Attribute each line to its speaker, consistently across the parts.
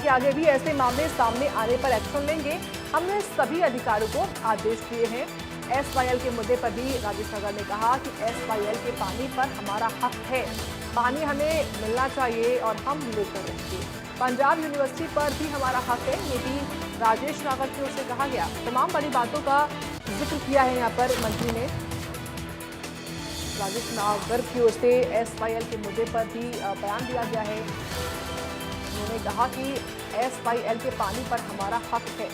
Speaker 1: कि आगे भी ऐसे मामले सामने आने पर एक्शन लेंगे। हमने सभी अधिकारियों को आदेश दिए हैं। एसवाईएल के मुद्दे पर भी राजेश नागर ने कहा कि एसवाईएल के पानी पर हमारा हक है, पानी हमें मिलना चाहिए और हम लेकर रहेंगे। पंजाब यूनिवर्सिटी पर भी हमारा हक है, ये भी राजेश नागर की ओर से कहा गया। तमाम बड़ी बातों का जिक्र किया है यहाँ पर मंत्री ने। राजेश नागर की ओर से एसवाईएल के मुद्दे पर भी बयान दिया गया है। उन्होंने कहा कि एसवाईएल के पानी पर हमारा हक है,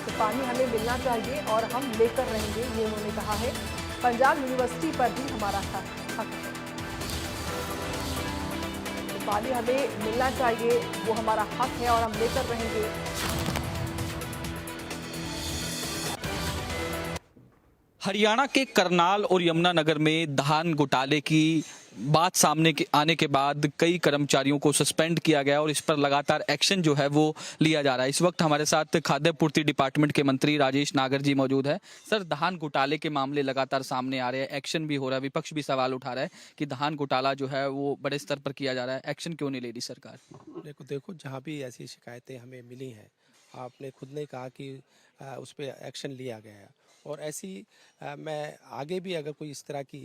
Speaker 1: तो पानी हमें मिलना चाहिए और हम लेकर रहेंगे, ये उन्होंने कहा है। पंजाब यूनिवर्सिटी पर भी हमारा हक है, तो पानी हमें मिलना चाहिए, वो हमारा हक है और हम लेकर रहेंगे।
Speaker 2: हरियाणा के करनाल और यमुनानगर में धान घोटाले की बात सामने आने के बाद कई कर्मचारियों को सस्पेंड किया गया और इस पर लगातार एक्शन जो है वो लिया जा रहा है। इस वक्त हमारे साथ खाद्य पूर्ति डिपार्टमेंट के मंत्री राजेश नागर जी मौजूद है। सर, धान घोटाले के मामले लगातार सामने आ रहे हैं, एक्शन भी हो रहा है, विपक्ष भी सवाल उठा रहा है कि धान घोटाला जो है वो बड़े स्तर पर किया जा रहा है, एक्शन क्यों नहीं ले रही सरकार?
Speaker 3: देखो जहाँ भी ऐसी शिकायतें हमें मिली हैं, आपने खुद ने कहा कि उस पर एक्शन लिया गया है और ऐसी मैं आगे भी अगर कोई इस तरह की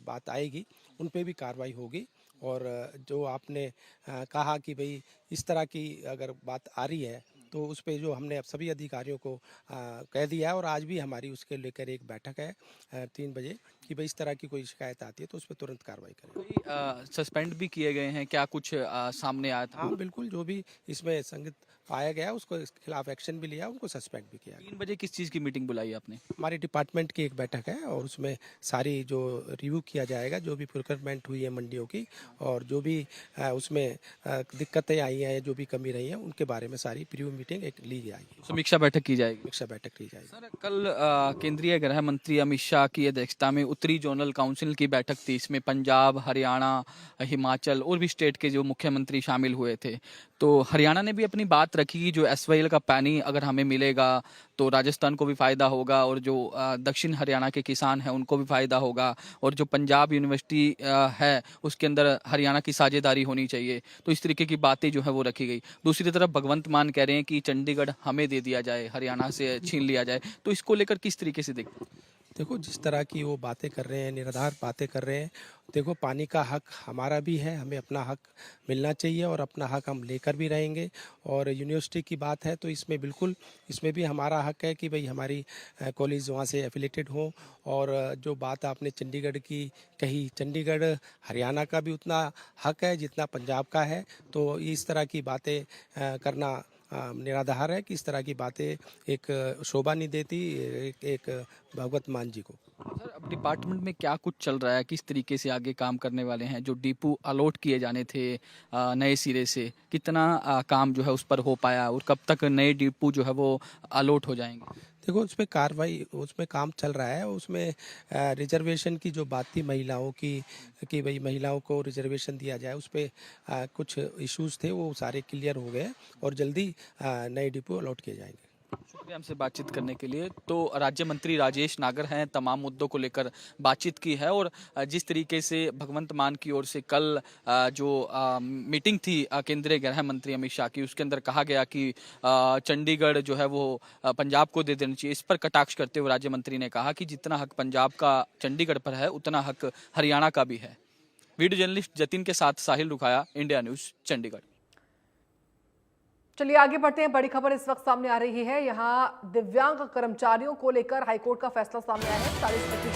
Speaker 3: बात आएगी उन पे भी कार्रवाई होगी। और जो आपने कहा कि भाई इस तरह की अगर बात आ रही है तो उस पे जो हमने अब सभी अधिकारियों को कह दिया है और आज भी हमारी उसके लेकर एक बैठक है 3 बजे कि भाई इस तरह की कोई शिकायत आती है तो उस पर तुरंत कार्रवाई करें।
Speaker 2: कोई सस्पेंड भी किए गए हैं क्या? कुछ सामने आया था?
Speaker 3: हाँ बिल्कुल, जो भी इसमें संगत पाया गया उसको खिलाफ एक्शन भी लिया, उनको सस्पेंड भी किया।
Speaker 2: 3 बजे किस चीज़ की मीटिंग बुलाई आपने?
Speaker 3: हमारे डिपार्टमेंट की एक बैठक है और उसमें सारी जो रिव्यू किया जाएगा, जो भी प्रोक्योरमेंट हुई है मंडियों की और जो भी उसमें दिक्कतें आई हैं, जो भी कमी रही है, उनके बारे में सारी रिव्यू मीटिंग एक ली जाएगी,
Speaker 2: समीक्षा बैठक की जाएगी।
Speaker 3: समीक्षा बैठक ली जाएगी।
Speaker 2: सर, कल केंद्रीय गृह मंत्री अमित शाह की अध्यक्षता में उत्तरी जोनल काउंसिल की बैठक थी। इसमें पंजाब, हरियाणा, हिमाचल और भी स्टेट के जो मुख्यमंत्री शामिल हुए थे। तो हरियाणा ने भी अपनी बात रखी कि जो एसवाईएल का पानी अगर हमें मिलेगा तो राजस्थान को भी फ़ायदा होगा और जो दक्षिण हरियाणा के किसान हैं उनको भी फ़ायदा होगा, और जो पंजाब यूनिवर्सिटी है उसके अंदर हरियाणा की साझेदारी होनी चाहिए। तो इस तरीके की बातें जो है वो रखी गई। दूसरी तरफ भगवंत मान कह रहे हैं कि चंडीगढ़ हमें दे दिया जाए, हरियाणा से छीन लिया जाए। तो इसको लेकर किस तरीके से देखते हैं?
Speaker 3: देखो जिस तरह की वो बातें कर रहे हैं, निराधार बातें कर रहे हैं, देखो पानी का हक हमारा भी है, हमें अपना हक मिलना चाहिए और अपना हक हम लेकर भी रहेंगे। और यूनिवर्सिटी की बात है तो इसमें बिल्कुल इसमें भी हमारा हक है कि भाई हमारी कॉलेज वहाँ से एफिलेटेड हो। और जो बात आपने चंडीगढ़ की कही, चंडीगढ़ हरियाणा का भी उतना हक है जितना पंजाब का है। तो इस तरह की बातें करना निराधार है कि इस तरह की बातें एक शोभा नहीं देती एक भगवत मान जी को।
Speaker 2: सर, अब डिपार्टमेंट में क्या कुछ चल रहा है, किस तरीके से आगे काम करने वाले हैं? जो डिपो अलॉट किए जाने थे नए सिरे से, कितना काम जो है उस पर हो पाया और कब तक नए डिपो जो है वो अलॉट हो जाएंगे?
Speaker 3: देखो उसमें कार्रवाई, उसमें काम चल रहा है। उसमें रिजर्वेशन की जो बात थी महिलाओं की कि भाई महिलाओं को रिजर्वेशन दिया जाए, उस पर कुछ इश्यूज थे, वो सारे क्लियर हो गए और जल्दी नए डिपो अलॉट किए जाएंगे।
Speaker 2: शुक्रिया हमसे बातचीत करने के लिए। तो राज्य मंत्री राजेश नागर हैं, तमाम मुद्दों को लेकर बातचीत की है। और जिस तरीके से भगवंत मान की ओर से कल जो मीटिंग थी केंद्रीय गृह मंत्री अमित शाह की, उसके अंदर कहा गया कि चंडीगढ़ जो है वो पंजाब को दे देना चाहिए। इस पर कटाक्ष करते हुए राज्य मंत्री ने कहा कि जितना हक पंजाब का चंडीगढ़ पर है उतना हक हरियाणा का भी है। वीडियो जर्नलिस्ट जतिन के साथ साहिल रुखाया, इंडिया न्यूज, चंडीगढ़।
Speaker 1: चलिए आगे बढ़ते हैं। बड़ी खबर इस वक्त सामने आ रही है। यहाँ दिव्यांग कर्मचारियों को लेकर हाईकोर्ट का फैसला सामने आया है। 40